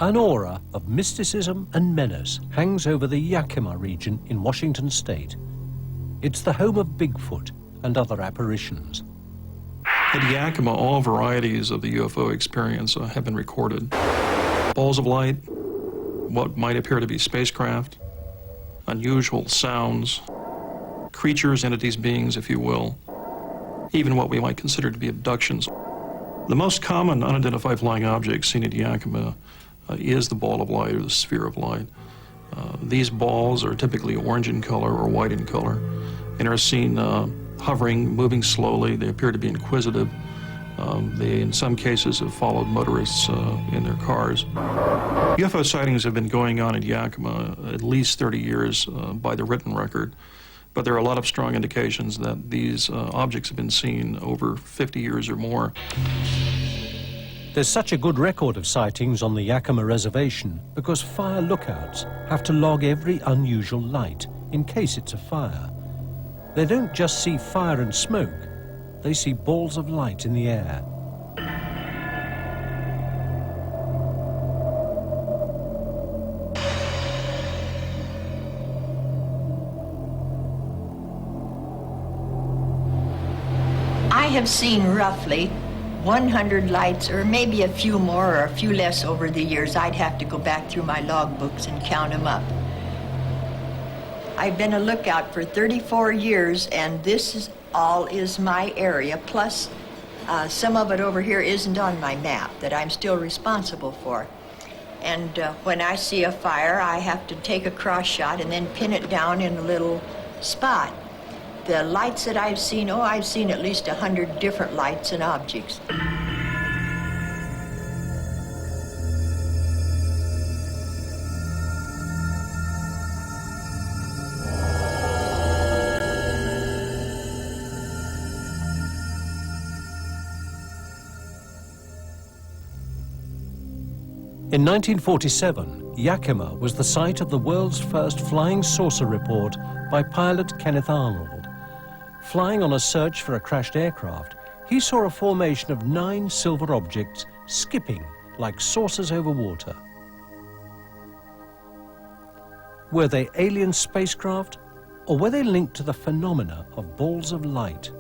An aura of mysticism and menace hangs over the Yakima region in Washington state. It's the home of Bigfoot and other apparitions. At Yakima, all varieties of the UFO experience have been recorded. Balls of light, what might appear to be spacecraft, unusual sounds, creatures, entities, beings, if you will, even what we might consider to be abductions. The most common unidentified flying object seen at Yakima is the ball of light or the sphere of light. These balls are typically orange in color or white in color and are seen hovering, moving slowly. They appear to be inquisitive. They, in some cases, have followed motorists in their cars. UFO sightings have been going on in Yakima at least 30 years by the written record, but there are a lot of strong indications that these objects have been seen over 50 years or more. There's such a good record of sightings on the Yakima reservation because fire lookouts have to log every unusual light in case it's a fire. They don't just see fire and smoke, they see balls of light in the air. I have seen roughly 100 lights, or maybe a few more or a few less over the years. I'd have to go back through my logbooks and count them up. I've been a lookout for 34 years, and this is all is my area, plus some of it over here isn't on my map that I'm still responsible for. And when I see a fire, I have to take a cross shot and then pin it down in a little spot. The lights that I've seen, I've seen at least 100 different lights and objects. In 1947, Yakima was the site of the world's first flying saucer report by pilot Kenneth Arnold. Flying on a search for a crashed aircraft, he saw a formation of 9 silver objects skipping like saucers over water. Were they alien spacecraft, or were they linked to the phenomena of balls of light?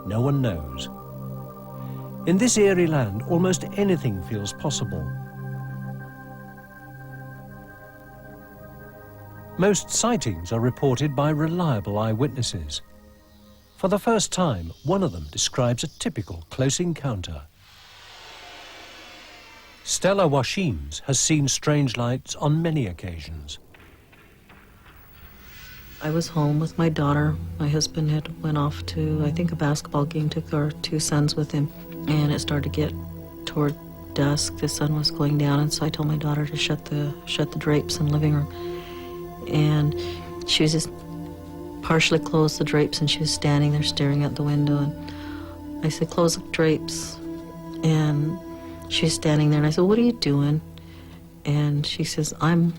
No one knows. In this eerie land, almost anything feels possible. Most sightings are reported by reliable eyewitnesses. For the first time, one of them describes a typical close encounter. Stella Washims has seen strange lights on many occasions. I was home with my daughter. My husband had went off to, I think, a basketball game, took our 2 sons with him, and it started to get toward dusk. The sun was going down, and so I told my daughter to shut the drapes in the living room. And she was just partially closed the drapes, and she was standing there staring out the window, and I said, "Close the drapes." And she was standing there, and I said, "What are you doing?" And she says, "I'm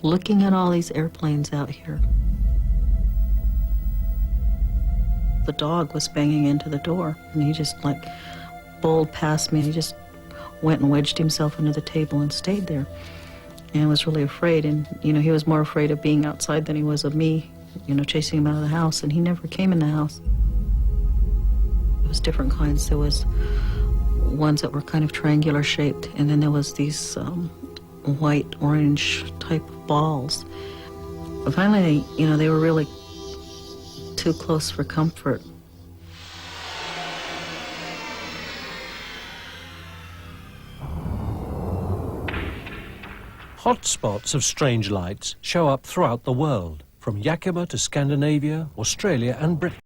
looking at all these airplanes out here." The dog was banging into the door, and he just like bowled past me, and he just went and wedged himself under the table and stayed there, and was really afraid. And he was more afraid of being outside than he was of me, chasing him out of the house, and he never came in the house. It was different kinds. There was ones that were kind of triangular shaped, and then there was these white, orange type of balls. But finally, they were really too close for comfort. Hotspots of strange lights show up throughout the world, from Yakima to Scandinavia, Australia and Britain.